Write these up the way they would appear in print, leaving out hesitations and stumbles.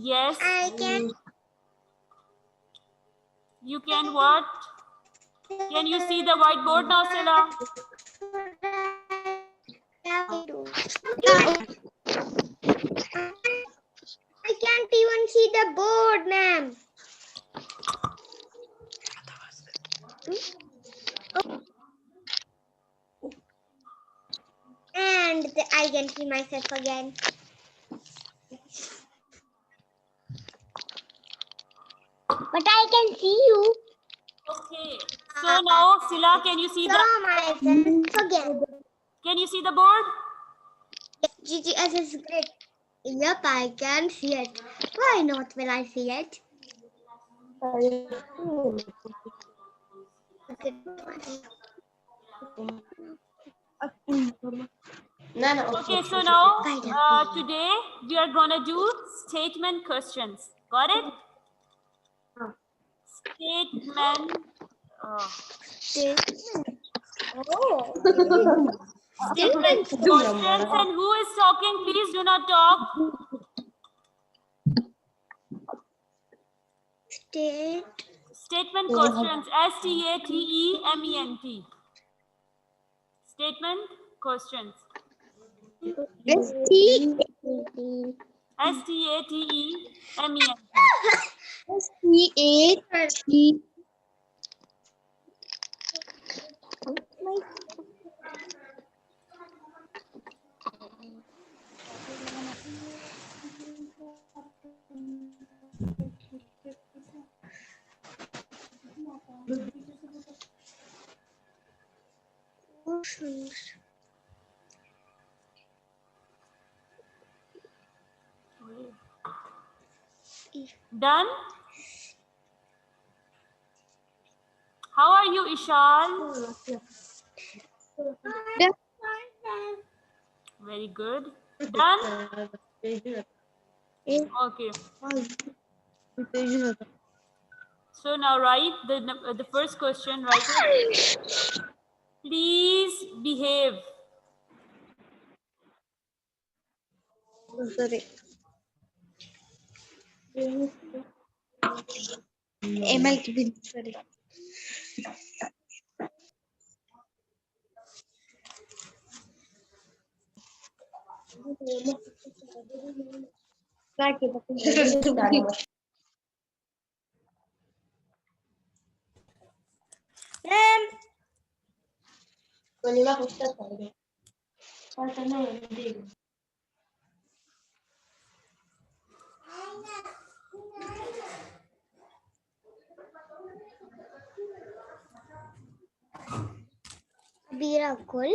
Yes. I can. You can what? Can you see the whiteboard now, Sila? I can't even see the board, ma'am. And I can see myself again. But I can see you. Okay. So now, Sila, can you see Saw myself again. Can you see the board? GGS is great. Yep, I can see it. Why not will I see it? Okay, so now today we are gonna do statement questions. Got it? Statement. Statement questions. And who is talking? Please do not talk. Statement questions. STATEMENT. Statement questions. STATEMENT. Done? How are you, Ishal? Very good. Done? Okay. So now write the first question. Write it. Please behave. Sorry. Birakul.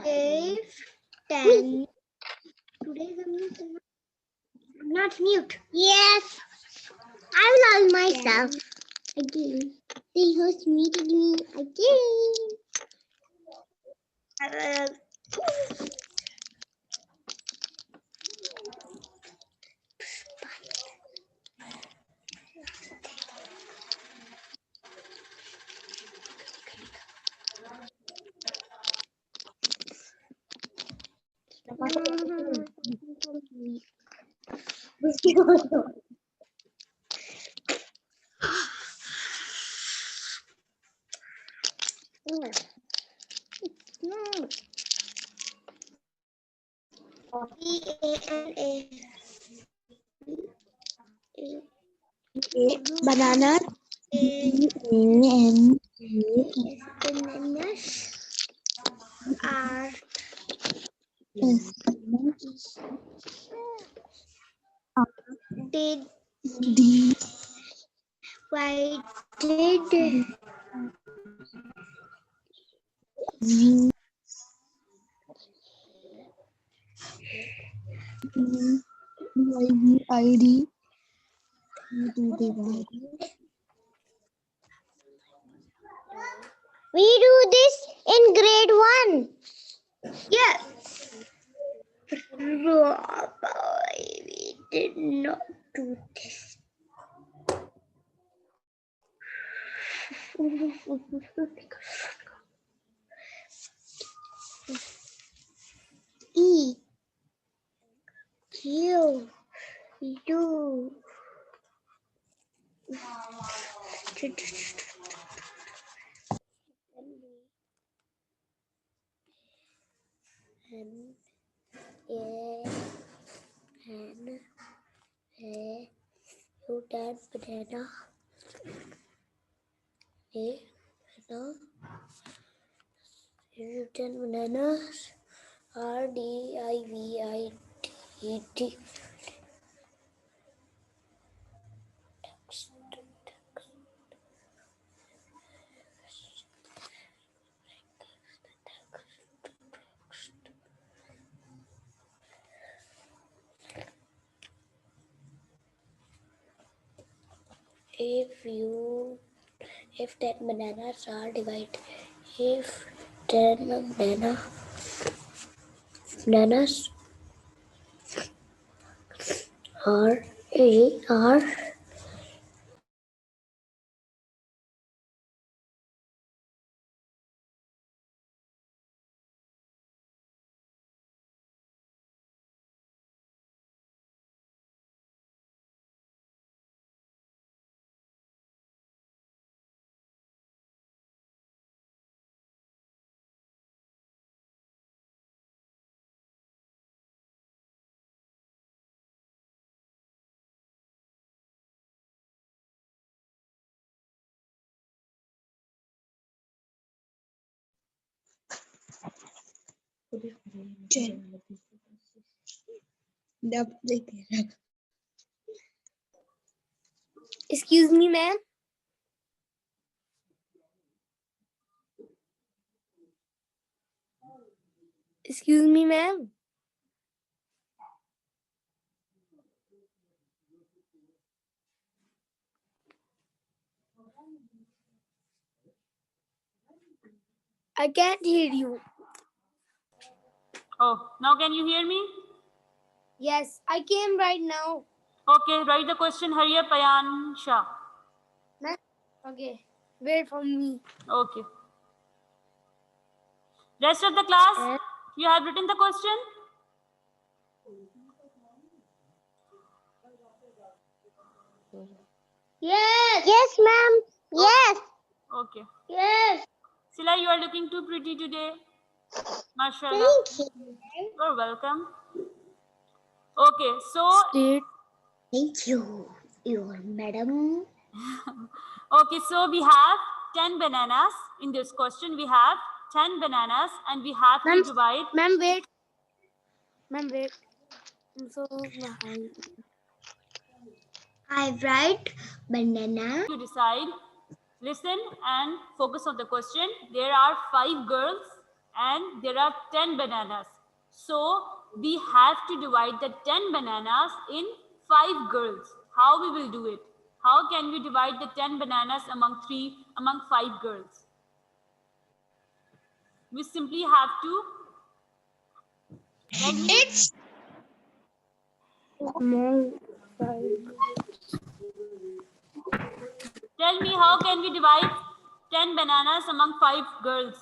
If 10. Today the mute is not mute. Yes. I will all myself. Again. They host muted me again. Banana. Bananas are did why did ID We do this in grade 1. Yes. We did not do this. E Q U N A N A U Tan banana A banana U Tan bananas R D I V I T T if 10 bananas are divided, if 10 bananas are Excuse me, ma'am. Excuse me, ma'am. I can't hear you. Oh, now can you hear me? Yes, I came right now. Okay, write the question. Hurry up, Ayan Shah. Okay, wait for me. Okay. Rest of the class, you have written the question? Yes. Yes, ma'am. Yes. Okay. Yes. Sila, you are looking too pretty today. Mashallah. Thank you. You're welcome. Okay, so Thank you, your madam. okay, so we have 10 bananas. In this question, we have 10 bananas and we have to divide. Ma'am, wait. Ma'am, wait. I'm so behind. I write banana. To decide, listen and focus on the question. There are 5 girls and there are 10 bananas. So we have to divide the 10 bananas in 5 girls. How we will do it? How can we divide the 10 bananas among 5 girls? We simply have to It's tell me how can we divide 10 bananas among 5 girls?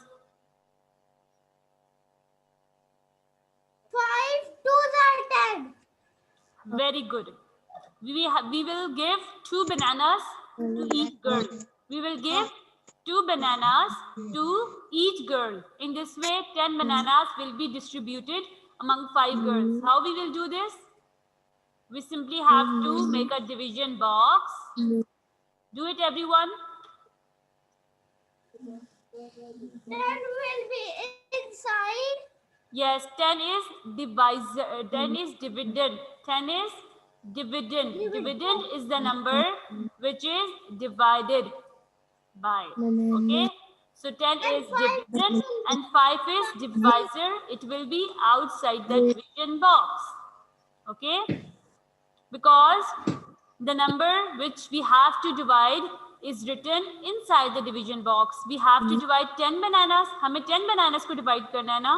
5 2s are 10. Very good. We will give 2 bananas to each girl. We will give 2 bananas to each girl. In this way, 10 bananas will be distributed among 5 girls. How we will do this? We simply have to make a division box. Do it, everyone. 10 will be inside. Yes, 10 is divisor. 10 is dividend. 10 is dividend. Dividend is the number which is divided by. Okay. So 10 is dividend and 5 is divisor. It will be outside the division box. Okay. Because the number which we have to divide is written inside the division box. We have to divide 10 bananas. हमें 10 bananas को divide करना है ना,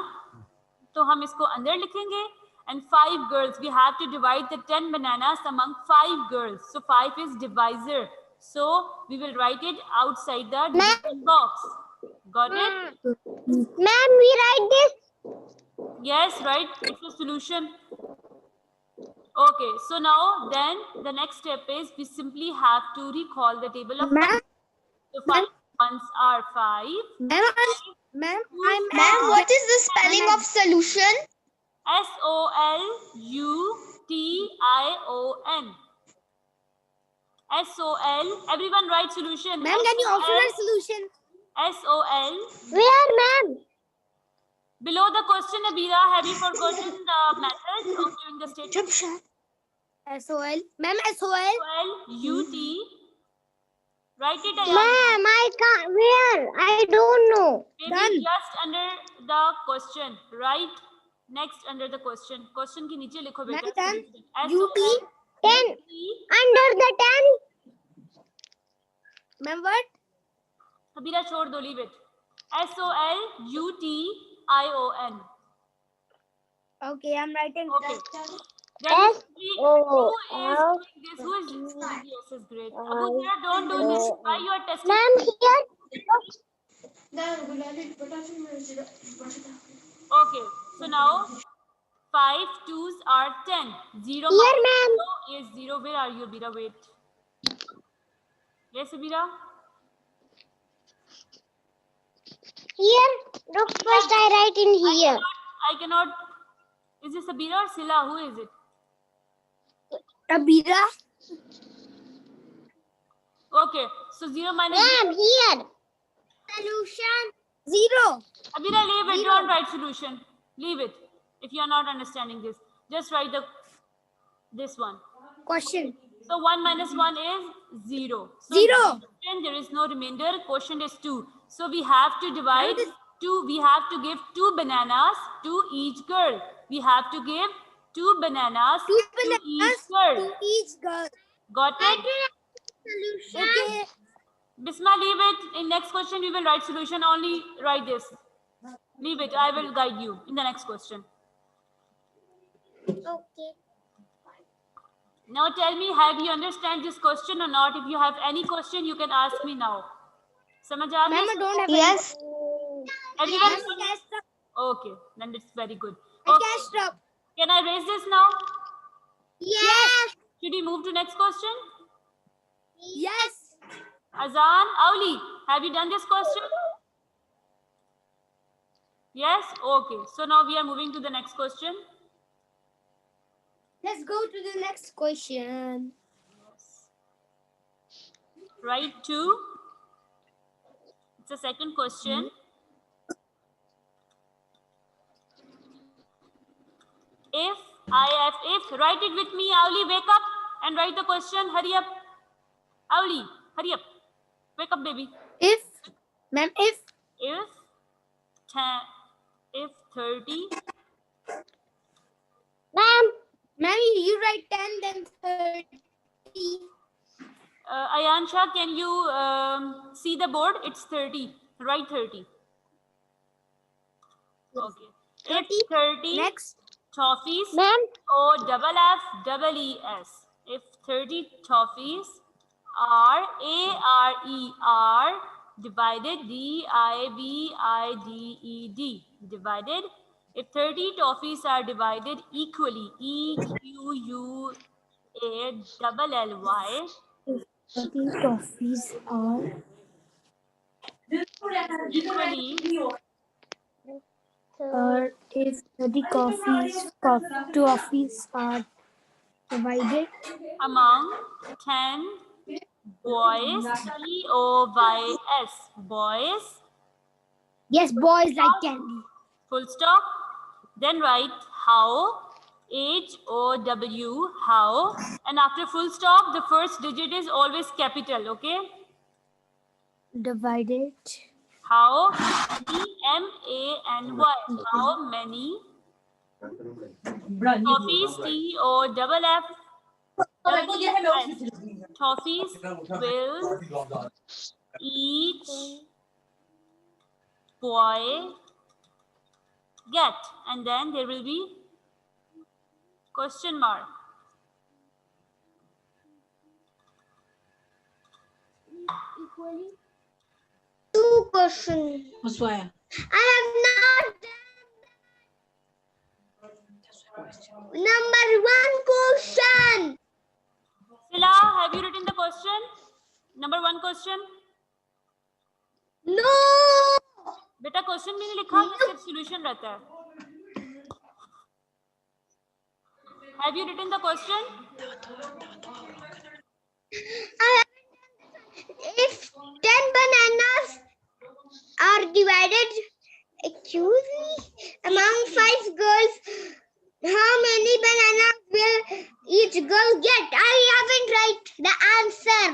तो हम इसको अंदर लिखेंगे. And 5 girls, we have to divide the 10 bananas among 5 girls. So 5 is divisor. So we will write it outside the division box. Got it? Ma'am, we write this. Yes, right. It's a solution. Okay, so now then the next step is we simply have to recall the table of Ma'am, so 5 ones are 5. ma'am, what is the spelling of solution? SOLUTION. SOL. Everyone write solution. Ma'am, can you also write solution? SOL. Where, ma'am? Below the question, Abira, have you forgotten the method of doing the statement? SOL. Ma'am, SOL. SOLUT. Write it down. Ma'am, I can't. Where? I don't know. Maybe just under the question. Right next under the question. Question के नीचे लिखो बेटा. Ma'am, SOL. 10. Under the 10. Ma'am, what? Abira छोड़ दो, leave it. SOLUTION. Okay, I'm writing. Okay. Then who is doing this? Who is doing this is great. Abu Zara, don't do this. Why you are testing? Ma'am, here. Okay. So now 5 2s are 10. 0 Here, ma'am. is 0. Where are you, Abira? Wait. Yes, Abira? Here. Look, first I write in here. I cannot. Is this Abira or Sila? Who is it? Abira. Okay. So 0 minus. Ma'am, here. Solution. 0. Abira, leave it. Don't write solution. Leave it. If you are not understanding this, just write this one. Question. So 1 minus 1 is 0. So 0. There is no remainder. Quotient is 2. So we have to divide 2. We have to give 2 bananas to each girl. We have to give 2 bananas, to each girl. To each girl. Got it? Solution. Okay. Bisma, leave it. In next question, we will write solution. Only write this. Leave it. I will guide you in the next question. Okay. Now tell me, have you understand this question or not? If you have any question, you can ask me now. Samajh aa Ma'am, gayi? I don't have Yes. Everyone? Yes. Okay, then it's very good. I Okay. can't stop. Can I raise this now? Yes. Should we move to next question? Yes. Azan, Auli, have you done this question? Yes? Okay. So now we are moving to the next question. Let's go to the next question. Right 2. It's a second question. If, write it with me. Auli, wake up and write the question. Hurry up. Auli, hurry up. Wake up, baby. If, ma'am, if If 30. Ma'am, you write 10, then 30. Ayansha, can you see the board? It's 30. Write 30. Okay. 30. If 30 Next. toffees Ma'am. or FFEES. If 30 toffees are divided DIVIDED. Divided. If 30 toffees are divided equally EQUALLY. 30 toffees are Equally if 30 toffees are divided among 10 boys. BOYS. Boys. yes, boys like candy. Full stop. Then write how. HOW. How. And after full stop, the first digit is always capital. Okay. Divided How. MEANY. How many toffees? TOFF. toffees will each boy get? And then there will be question mark. Two questions. Uswaya. I have not done number one question. Sila, have you written the question? Number one question. No. बेटा question भी नहीं लिखा, ये सिर्फ solution रहता है. Have you written the question? I haven't. If 10 bananas are divided, excuse me, among 5 girls, how many bananas will each girl get? I haven't write the answer.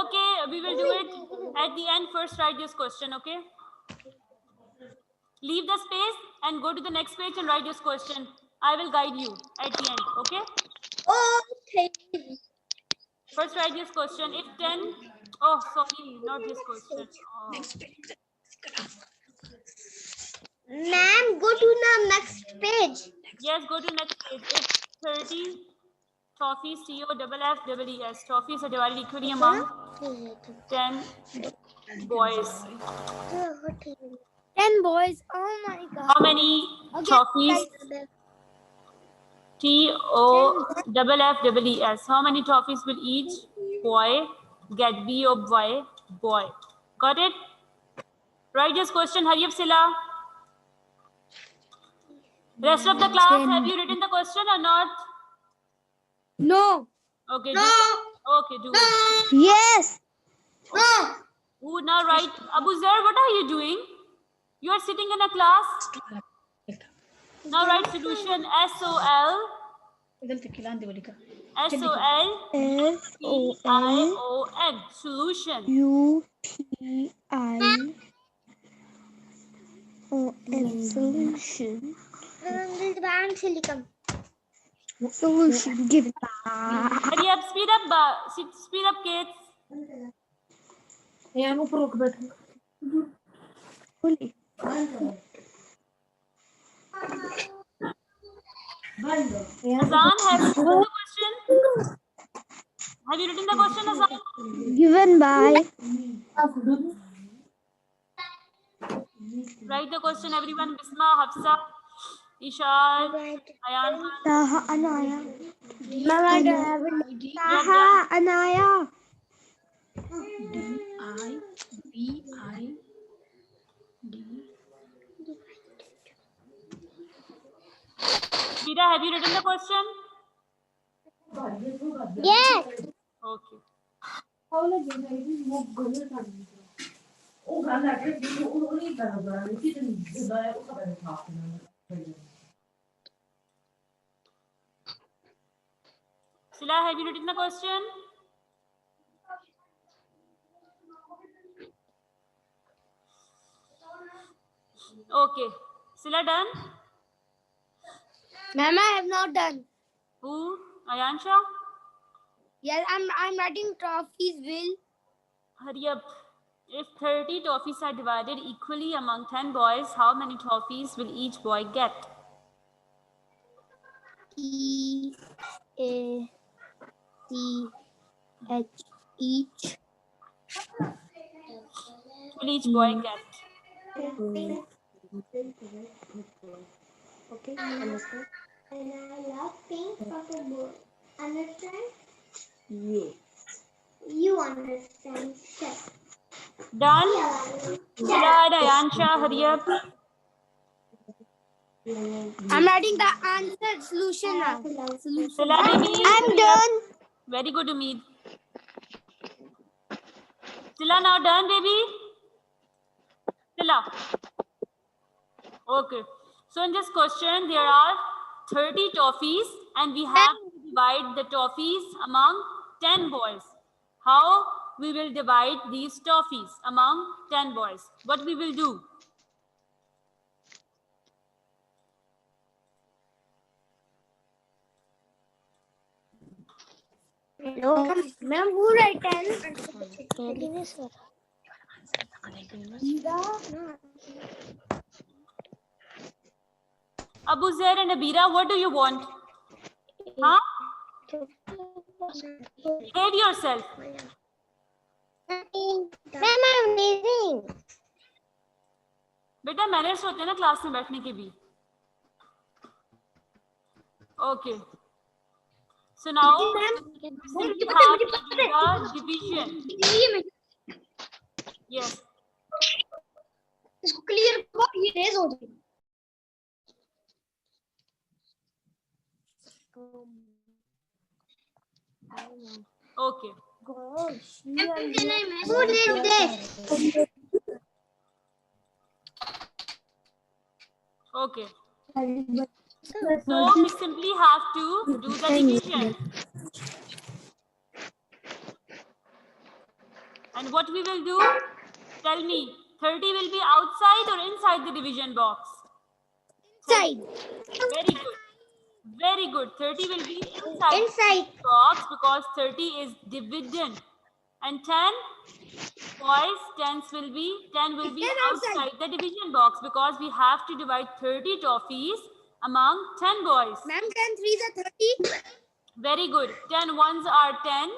Okay, we will do it at the end. First write this question, okay? Leave the space and go to the next page and write this question. I will guide you at the end, okay? Okay. First write this question. If 10, oh sorry, not this question. Oh. Ma'am, go to the next page. Yes, go to next page. If 30 toffees, TOFFEES, toffees are divided equally among 10 boys. 10 boys. Oh my God. How many toffees? TOFFEES. How many toffees will each boy get? BOY, boy. Got it? Write this question. Hurry up, Sila. Rest of the class, have you written the question or not? No. Okay. No. Okay, do it. Yes. No. Who now write? Abu Zar, what are you doing? You are sitting in a class. Now write solution. SOL. SOLUTION. Solution. UTION. Solution. Solution. Give it back. Hurry up, speed up, kids. Fully. Azan, have you written the question? Have you written the question, Azan? Given by. Write the question, everyone. Bisma, Hafsa, Ishad, Ayan. Taha, Anaya. Taha, Anaya. Vida, have you written the question? Yes. Okay. Sila, have you written the question? Okay. Sila done? Ma'am, I have not done. Who? Ayansha? Yes, I'm writing trophies will. Hurry up. If 30 toffees are divided equally among 10 boys, how many toffees will each boy get? E A C H each. Will each boy get? Okay, understand? And I love pink purple. Understand? Yes. You understand, chef. Done? Sila and Ayansha, hurry up. I'm writing the answer solution now. Sila, baby. I'm done. Very good, Umeed. Sila, now done, baby? Sila. Okay. So in this question, there are 30 toffees and we have to divide the toffees among 10 boys. How we will divide these toffees among 10 boys? What we will do? No, ma'am, who write 10? Abu Zair and Abira, what do you want? Huh? Behave yourself. Ma'am, I'm leaving. बेटा manners होते हैं ना class में बैठने के भी. Okay. So now we simply have to do the division. Yes. इसको clear करो, ये रेज हो जाएगी. Okay. Who did this? Okay. So we simply have to do the division. And what we will do? Tell me, 30 will be outside or inside the division box? Inside. Very good. Very good. 30 will be inside Inside. the box because 30 is dividend. And 10, boys, 10 will be outside the division box because we have to divide 30 toffees among 10 boys. Ma'am, 10 threes are 30. Very good. 10 ones are 10,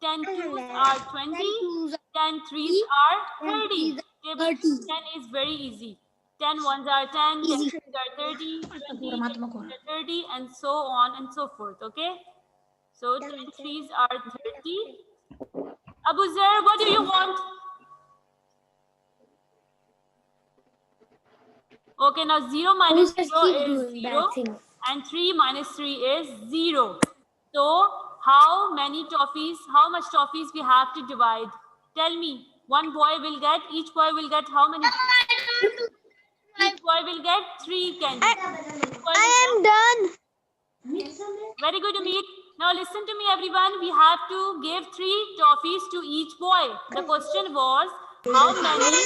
10 twos are 20, 10 threes are 30. Table 10 is very easy. 10 ones are 10, 10 threes are 30, 20, 10 twos are 30, and so on and so forth. Okay? So 10 threes are 30. Abu Zair, what do you want? Okay, now 0 minus 0 is 0 and 3 minus 3 is 0. So how much toffees we have to divide? Tell me, each boy will get how many? Each boy will get 3 candies. I am done. Very good, Amit. Now listen to me, everyone. We have to give 3 toffees to each boy. The question was, how many?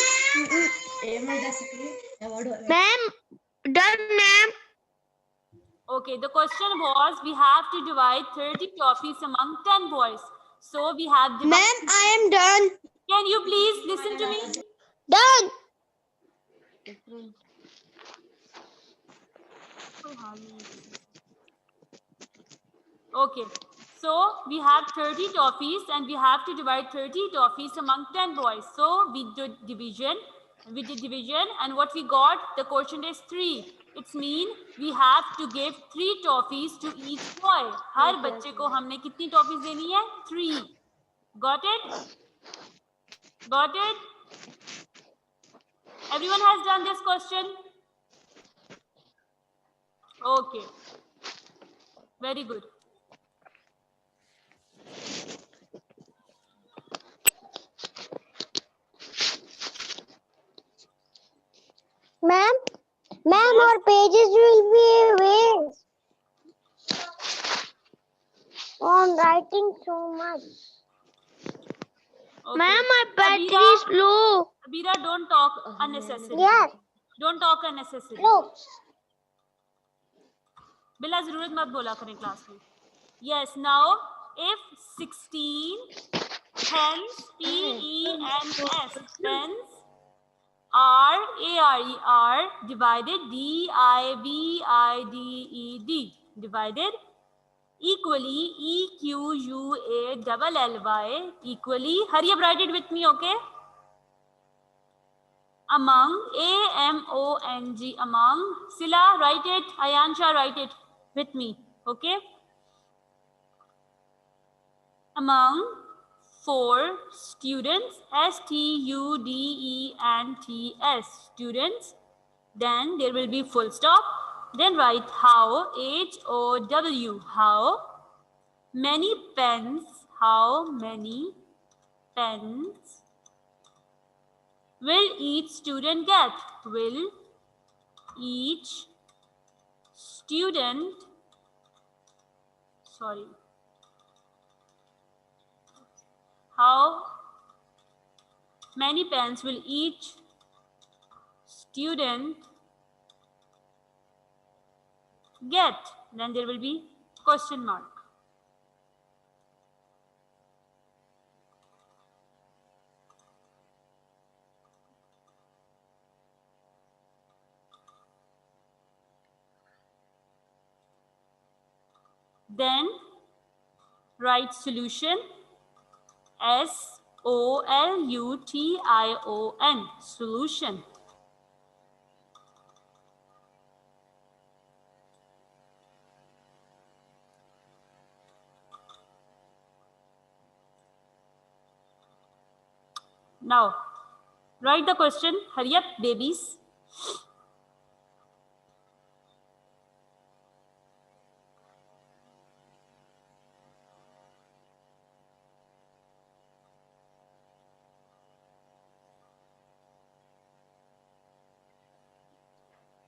Ma'am, done, ma'am. Okay, the question was, we have to divide 30 toffees among 10 boys. So we have divided. Ma'am, I am done. Can you please listen to me? Done. Okay, so we have 30 toffees and we have to divide 30 toffees among 10 boys. So we did division, and what we got, the quotient is 3. It's mean we have to give 3 toffees to each boy. हर बच्चे को हमने कितनी toffees देनी है? 3. Got it? Got it? Everyone has done this question? Okay. Very good. Ma'am, our pages will be waste on writing so much. Okay. Ma'am, my battery is low. Abira, don't talk unnecessary. Yes. Don't talk unnecessary. Look. बिला जरूरत मत बोला करें class में. Yes, now if 16 pens, P-E-N-S, pens are divided, D-I-V-I-D-E-D, divided equally, E-Q-U-A-L-L-Y, equally, hurry up, write it with me, okay? Among, A-M-O-N-G, among, Sila, write it, Ayansha, write it with me, okay? Among 4 students, S-T-U-D-E-N-T-S, students, then there will be full stop, then write how, H-O-W, how many pens will each student get? Will each student, how many pens will each student get? Then there will be question mark. Then write solution. SOLUTION. Solution. Now, write the question. Hurry up, babies.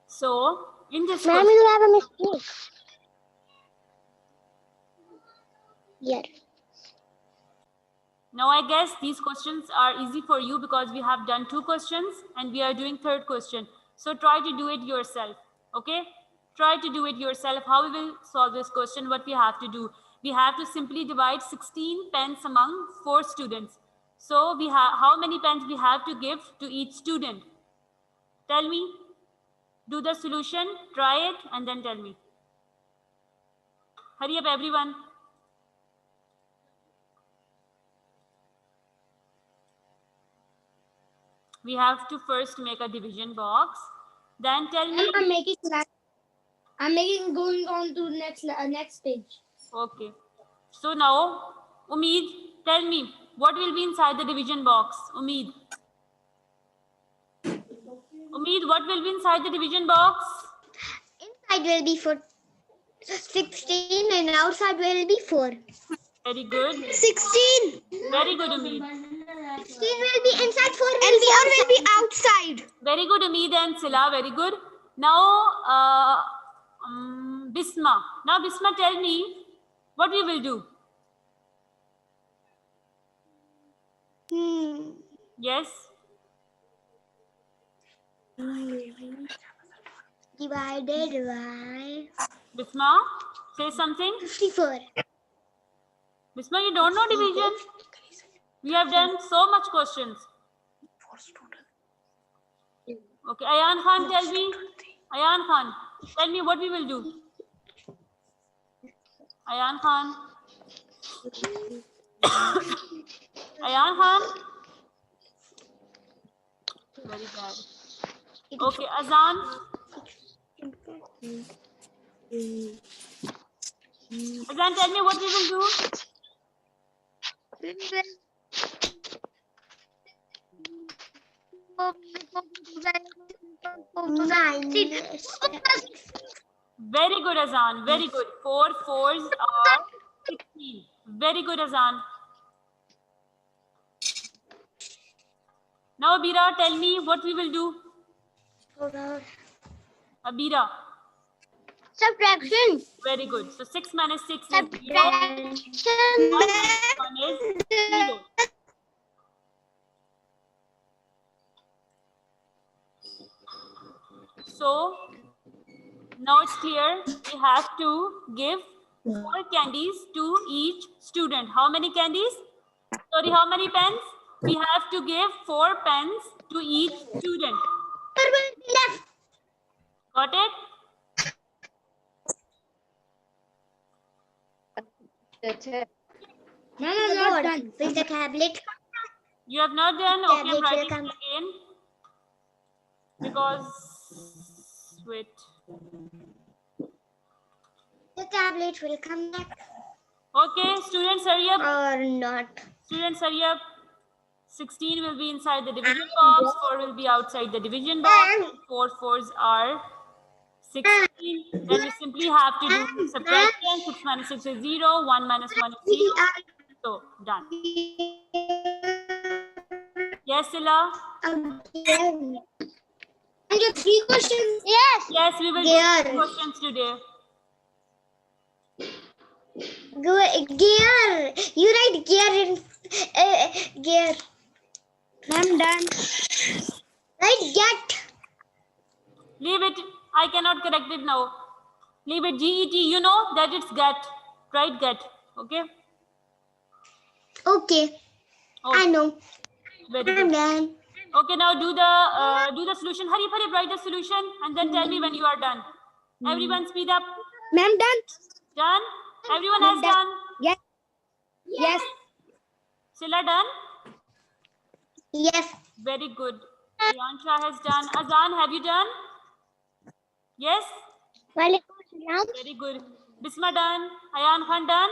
So, in this Ma'am, question, you have a mistake. Here. now I guess these questions are easy for you because we have done 2 questions and we are doing 3rd question. So try to do it yourself. Okay? Try to do it yourself. How we will solve this question, what we have to do. We have to simply divide 16 pens among 4 students. So we have, how many pens we have to give to each student? Tell me. Do the solution, try it, and then tell me. Hurry up, everyone. We have to first make a division box. Then tell me. I'm making going on to next page. Okay. So now, Umeed, tell me, what will be inside the division box? Umeed, what will be inside the division box? Inside will be 16 and outside will be 4. Very good. 16. Very good, Umeed. 16 will be inside, 4 And 4 will be outside. Very good, Umeed and Sila. Very good. Now, Bisma. Now, Bisma, tell me what we will do. Yes. Divided by Bisma, say something. 54. Bisma, you don't know division? We have done so much questions. Okay, Ayan Khan, tell me. Ayan Khan, tell me what we will do. Ayan Khan. Ayan Khan. Very bad. Okay, Azan. Azan, tell me what we will do. Very good, Azan. Very good. 4 4s are 16. Very good, Azan. Now, Abira, tell me what we will do. Abira. Subtraction. Very good. So 6 minus 6 is 0. Subtraction. 1 minus 1 is 0. So now it's clear. We have to give 4 candies to each student. How many candies? Sorry, how many pens? We have to give 4 pens to each student. Got it? No, I'm not done. With the tablet. You have not done? Okay, I'm Tablet will writing it come. again. Because, wait. The tablet will come back Okay, students, hurry up. or not. Students, hurry up. 16 will be inside the division box. 4 will be outside the division box. 4 4s are 16. Then we simply have to do subtraction. 6 minus 6 is 0. 1 minus 1 is 0. So, done. Yes, Sila? Again. And your 3 questions? Yes. Yes, we will Gear. do questions today. Gear. You write gear in gear. I'm done. Write get. Leave it. I cannot correct it now. Leave it. GET. You know that it's get. Right? Get. Okay? Okay. I know. Very I'm good. done. Okay, now do the solution. Hurry, hurry, write the solution and then tell me when you are done. Everyone speed up. Ma'am, done. Done? Everyone has done. Yes. Yes. Sila done? Yes. Very good. Priyansha has done. Azan, have you done? Yes? Very good. Bisma done. Ayan Khan done.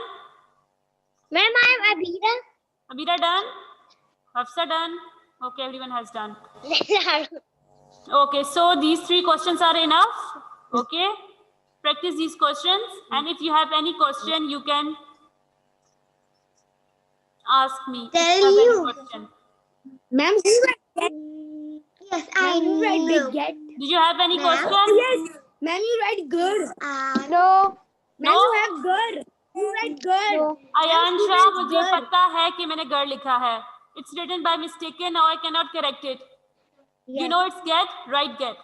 Ma'am, I am Abira. Abira done. Hafsa done. Okay, everyone has done. Okay, so these 3 questions are enough. Okay, practice these questions, and if you have any question, you can ask me. If Tell you have any you. question. Ma'am, who write get? Yes, I Ma'am, who write know. big get? Did you have any Ma'am? question? Yes. Ma'am, you write good. No. Ma'am, No? you have good. You write good. No. Ayansha, students मुझे girl. पता है कि मैंने girl लिखा है. It's written by mistaken. Now I cannot correct it. You know it's get. Write get.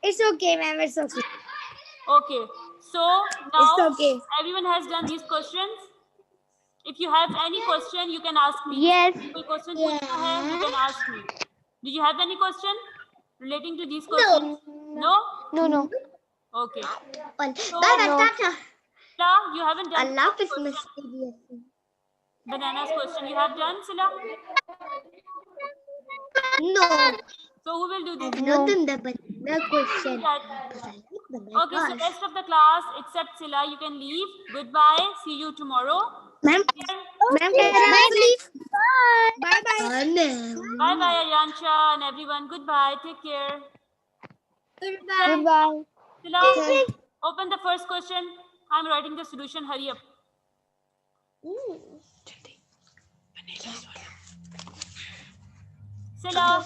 It's okay, ma'am. It's okay. Okay. So now It's okay. everyone has done these questions. If you have any question, you can ask me. Yes. कोई question पूछना है, you can ask me. Did you have any question relating to these questions? No? No. Okay. Bye bye, Tata. Sila, you haven't done Allah is question. mysterious. Bananas question. You have done, Sila? No. So who will do this? I've not done the banana question. That- Because I like Okay, so bananas. rest of the class except Sila, you can leave. Goodbye. See you tomorrow. Ma'am, ma'am, can I leave? Bye bye. Oh, no. Bye bye, Ayansha and everyone. Goodbye. Take care. Goodbye. Sila, open the first question. I'm writing the solution. Hurry up. Sila,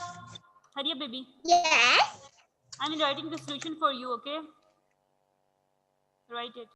hurry up, baby. Yes. I'm writing the solution for you, okay? Write it.